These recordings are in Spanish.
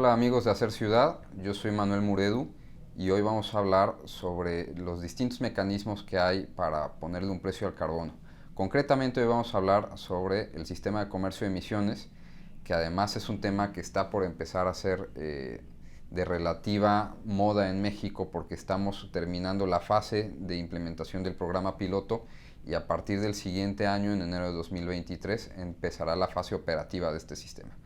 Hola amigos de Hacer Ciudad, yo soy Manuel Muredu y hoy vamos a hablar sobre los distintos mecanismos que hay para ponerle un precio al carbono. Concretamente hoy vamos a hablar sobre el sistema de comercio de emisiones, que además es un tema que está por empezar a ser de relativa moda en México porque estamos terminando la fase de implementación del programa piloto y a partir del siguiente año, en enero de 2023, empezará la fase operativa de este sistema.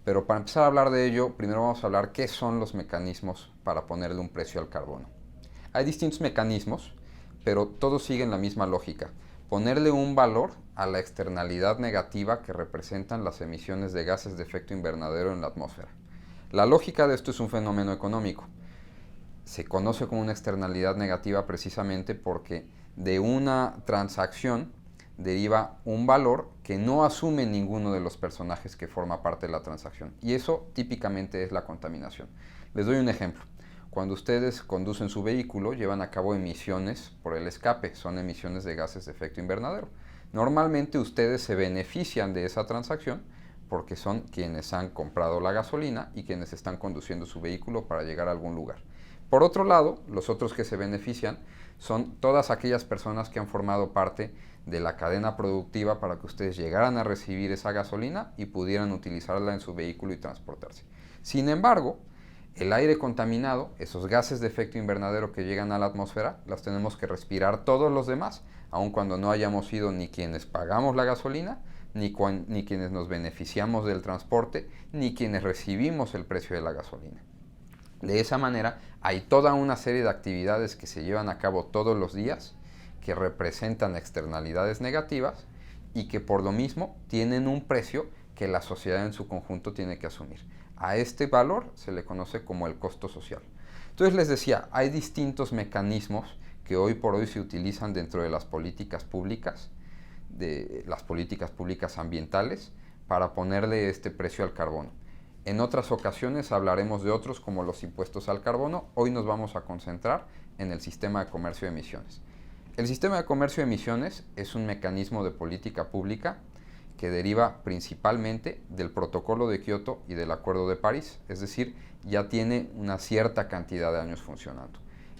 Pero para empezar a hablar de ello, primero vamos a hablar qué son los mecanismos para ponerle un precio al carbono. Hay distintos mecanismos, pero todos siguen la misma lógica. Ponerle un valor a la externalidad negativa que representan las emisiones de gases de efecto invernadero en la atmósfera. La lógica de esto es un fenómeno económico. Se conoce como una externalidad negativa precisamente porque de una transacción deriva un valor que no asume ninguno de los personajes que forma parte de la transacción. Y eso típicamente es la contaminación. Les doy un ejemplo. Cuando ustedes conducen su vehículo, llevan a cabo emisiones por el escape, son emisiones de gases de efecto invernadero. Normalmente ustedes se benefician de esa transacción porque son quienes han comprado la gasolina y quienes están conduciendo su vehículo para llegar a algún lugar. Por otro lado, los otros que se benefician son todas aquellas personas que han formado parte de la cadena productiva para que ustedes llegaran a recibir esa gasolina y pudieran utilizarla en su vehículo y transportarse. Sin embargo, el aire contaminado, esos gases de efecto invernadero que llegan a la atmósfera, las tenemos que respirar todos los demás, aun cuando no hayamos sido ni quienes pagamos la gasolina, ni quienes nos beneficiamos del transporte, ni quienes recibimos el precio de la gasolina. De esa manera, hay toda una serie de actividades que se llevan a cabo todos los días que representan externalidades negativas y que por lo mismo tienen un precio que la sociedad en su conjunto tiene que asumir. A este valor se le conoce como el costo social. Entonces les decía, hay distintos mecanismos que hoy por hoy se utilizan dentro de las políticas públicas ambientales para ponerle este precio al carbono. En otras ocasiones hablaremos de otros como los impuestos al carbono. Hoy nos vamos a concentrar en el sistema de comercio de emisiones. El sistema de comercio de emisiones es un mecanismo de política pública que deriva principalmente del Protocolo de Kioto y del Acuerdo de París, es decir, ya tiene una cierta cantidad de años funcionando.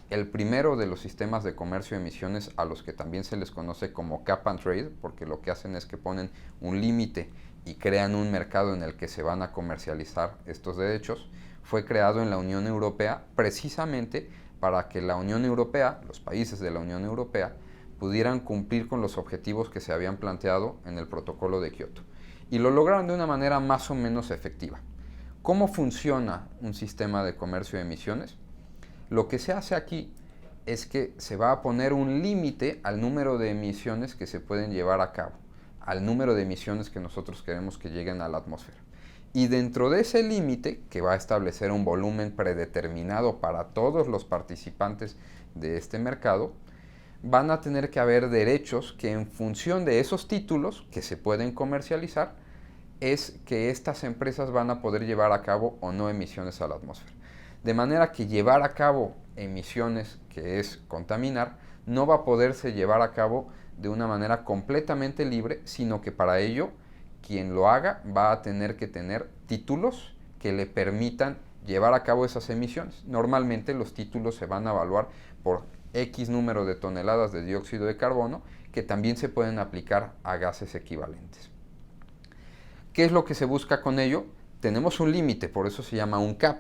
El primero de los sistemas de comercio de emisiones, a los que también se les conoce como Cap and Trade, porque lo que hacen es que ponen un límite y crean un mercado en el que se van a comercializar estos derechos, fue creado en la Unión Europea precisamente para que la Unión Europea, los países de la Unión Europea, pudieran cumplir con los objetivos que se habían planteado en el Protocolo de Kioto. Y lo lograron de una manera más o menos efectiva. ¿Cómo funciona un sistema de comercio de emisiones? Lo que se hace aquí es que se va a poner un límite al número de emisiones que se pueden llevar a cabo, al número de emisiones que nosotros queremos que lleguen a la atmósfera. Y dentro de ese límite, que va a establecer un volumen predeterminado para todos los participantes de este mercado, van a tener que haber derechos que en función de esos títulos que se pueden comercializar, es que estas empresas van a poder llevar a cabo o no emisiones a la atmósfera. De manera que llevar a cabo emisiones, que es contaminar, no va a poderse llevar a cabo de una manera completamente libre, sino que para ello quien lo haga va a tener que tener títulos que le permitan llevar a cabo esas emisiones. Normalmente los títulos se van a evaluar por X número de toneladas de dióxido de carbono que también se pueden aplicar a gases equivalentes. ¿Qué es lo que se busca con ello? Tenemos un límite, por eso se llama un cap.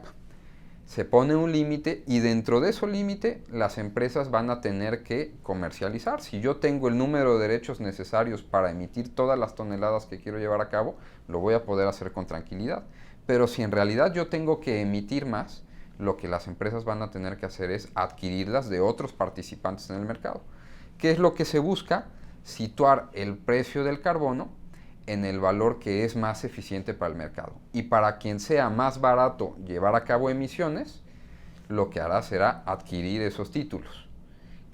Se pone un límite y dentro de ese límite las empresas van a tener que comercializar. Si yo tengo el número de derechos necesarios para emitir todas las toneladas que quiero llevar a cabo, lo voy a poder hacer con tranquilidad. Pero si en realidad yo tengo que emitir más, lo que las empresas van a tener que hacer es adquirirlas de otros participantes en el mercado. ¿Qué es lo que se busca? Situar el precio del carbono en el valor que es más eficiente para el mercado. Y para quien sea más barato llevar a cabo emisiones, lo que hará será adquirir esos títulos.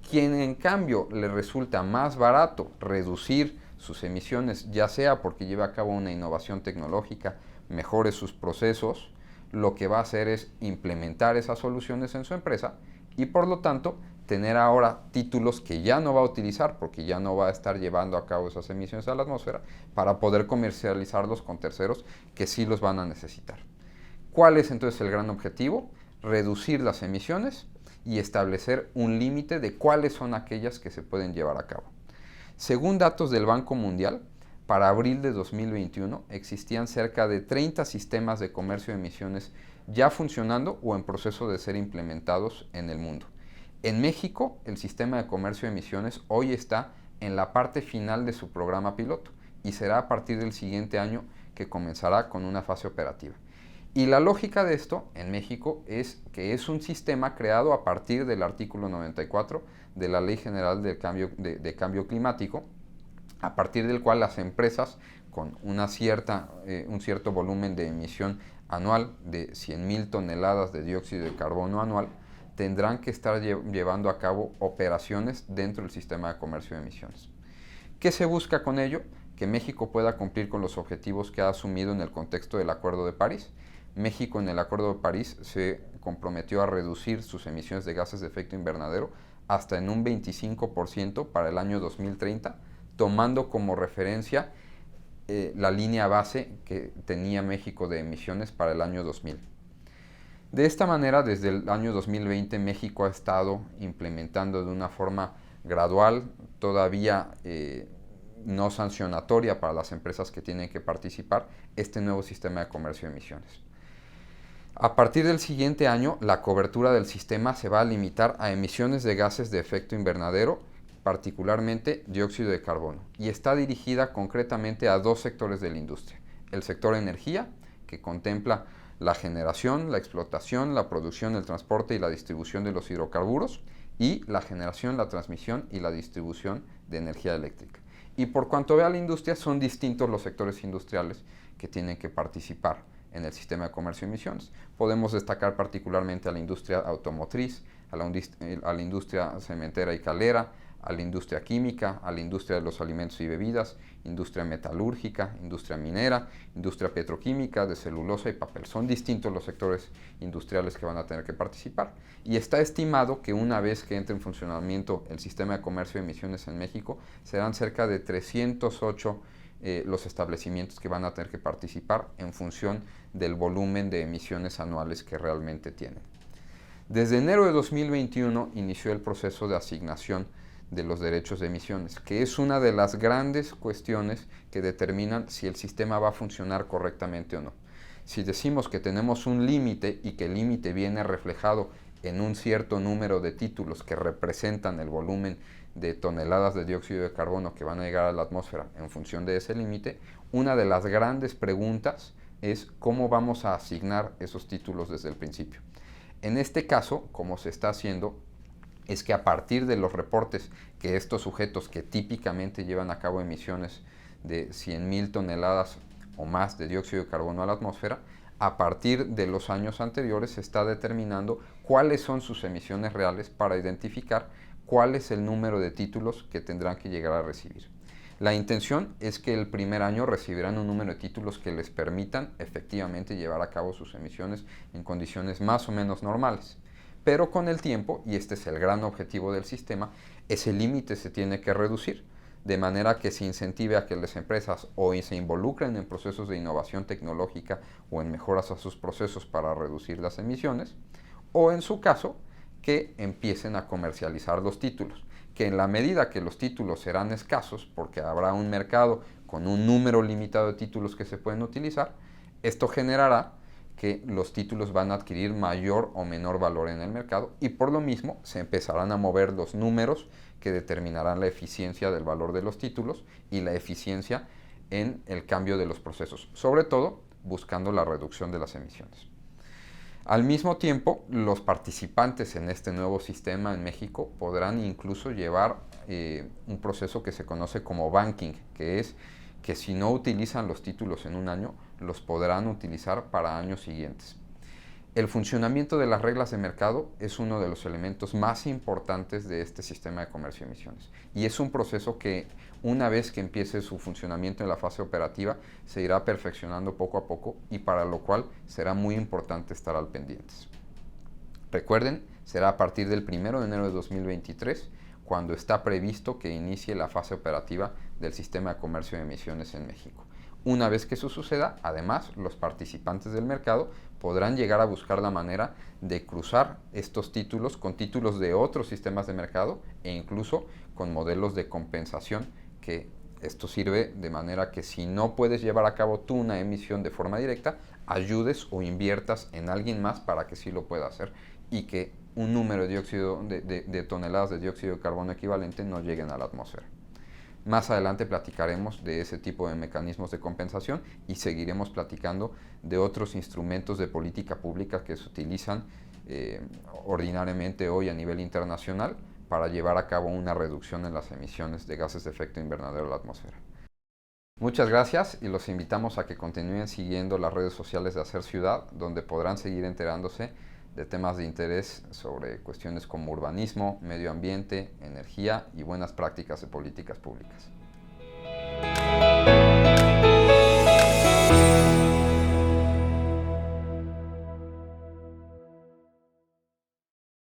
Quien en cambio le resulta más barato reducir sus emisiones, ya sea porque lleva a cabo una innovación tecnológica, mejore sus procesos, lo que va a hacer es implementar esas soluciones en su empresa y por lo tanto tener ahora títulos que ya no va a utilizar porque ya no va a estar llevando a cabo esas emisiones a la atmósfera para poder comercializarlos con terceros que sí los van a necesitar. ¿Cuál es entonces el gran objetivo? Reducir las emisiones y establecer un límite de cuáles son aquellas que se pueden llevar a cabo. Según datos del Banco Mundial, para abril de 2021 existían cerca de 30 sistemas de comercio de emisiones ya funcionando o en proceso de ser implementados en el mundo. En México, el sistema de comercio de emisiones hoy está en la parte final de su programa piloto y será a partir del siguiente año que comenzará con una fase operativa. Y la lógica de esto en México es que es un sistema creado a partir del artículo 94 de la Ley General de Cambio Climático, a partir del cual las empresas con un cierto volumen de emisión anual de 100.000 toneladas de dióxido de carbono anual tendrán que estar llevando a cabo operaciones dentro del sistema de comercio de emisiones. ¿Qué se busca con ello? Que México pueda cumplir con los objetivos que ha asumido en el contexto del Acuerdo de París. México en el Acuerdo de París se comprometió a reducir sus emisiones de gases de efecto invernadero hasta en un 25% para el año 2030, tomando como referencia la línea base que tenía México de emisiones para el año 2000. De esta manera, desde el año 2020, México ha estado implementando de una forma gradual, todavía no sancionatoria para las empresas que tienen que participar, este nuevo sistema de comercio de emisiones. A partir del siguiente año, la cobertura del sistema se va a limitar a emisiones de gases de efecto invernadero, particularmente dióxido de carbono, y está dirigida concretamente a dos sectores de la industria. El sector energía, que contempla la generación, la explotación, la producción, el transporte y la distribución de los hidrocarburos, y la generación, la transmisión y la distribución de energía eléctrica. Y por cuanto ve a la industria, son distintos los sectores industriales que tienen que participar en el sistema de comercio de emisiones. Podemos destacar particularmente a la industria automotriz, a la industria cementera y calera, a la industria química, a la industria de los alimentos y bebidas, industria metalúrgica, industria minera, industria petroquímica, de celulosa y papel. Son distintos los sectores industriales que van a tener que participar. Y está estimado que una vez que entre en funcionamiento el sistema de comercio de emisiones en México, serán cerca de 308 los establecimientos que van a tener que participar en función del volumen de emisiones anuales que realmente tienen. Desde enero de 2021 inició el proceso de asignación de los derechos de emisiones, que es una de las grandes cuestiones que determinan si el sistema va a funcionar correctamente o no. Si decimos que tenemos un límite y que el límite viene reflejado en un cierto número de títulos que representan el volumen de toneladas de dióxido de carbono que van a llegar a la atmósfera en función de ese límite, una de las grandes preguntas es cómo vamos a asignar esos títulos desde el principio. En este caso, como se está haciendo, es que a partir de los reportes que estos sujetos que típicamente llevan a cabo emisiones de 100.000 toneladas o más de dióxido de carbono a la atmósfera, a partir de los años anteriores se está determinando cuáles son sus emisiones reales para identificar cuál es el número de títulos que tendrán que llegar a recibir. La intención es que el primer año recibirán un número de títulos que les permitan efectivamente llevar a cabo sus emisiones en condiciones más o menos normales. Pero con el tiempo, y este es el gran objetivo del sistema, ese límite se tiene que reducir, de manera que se incentive a que las empresas o se involucren en procesos de innovación tecnológica o en mejoras a sus procesos para reducir las emisiones, o en su caso, que empiecen a comercializar los títulos, que en la medida que los títulos serán escasos, porque habrá un mercado con un número limitado de títulos que se pueden utilizar, esto generará que los títulos van a adquirir mayor o menor valor en el mercado y por lo mismo se empezarán a mover los números que determinarán la eficiencia del valor de los títulos y la eficiencia en el cambio de los procesos, sobre todo buscando la reducción de las emisiones. Al mismo tiempo, los participantes en este nuevo sistema en México podrán incluso llevar un proceso que se conoce como banking, que es que si no utilizan los títulos en un año, los podrán utilizar para años siguientes. El funcionamiento de las reglas de mercado es uno de los elementos más importantes de este sistema de comercio de emisiones y es un proceso que una vez que empiece su funcionamiento en la fase operativa se irá perfeccionando poco a poco y para lo cual será muy importante estar al pendientes. Recuerden, será a partir del 1 de enero de 2023 cuando está previsto que inicie la fase operativa del sistema de comercio de emisiones en México. Una vez que eso suceda, además, los participantes del mercado podrán llegar a buscar la manera de cruzar estos títulos con títulos de otros sistemas de mercado e incluso con modelos de compensación, que esto sirve de manera que si no puedes llevar a cabo tú una emisión de forma directa, ayudes o inviertas en alguien más para que sí lo pueda hacer y que un número de toneladas de dióxido de carbono equivalente no lleguen a la atmósfera. Más adelante platicaremos de ese tipo de mecanismos de compensación y seguiremos platicando de otros instrumentos de política pública que se utilizan ordinariamente hoy a nivel internacional para llevar a cabo una reducción en las emisiones de gases de efecto invernadero a la atmósfera. Muchas gracias y los invitamos a que continúen siguiendo las redes sociales de Hacer Ciudad, donde podrán seguir enterándose de temas de interés sobre cuestiones como urbanismo, medio ambiente, energía y buenas prácticas de políticas públicas.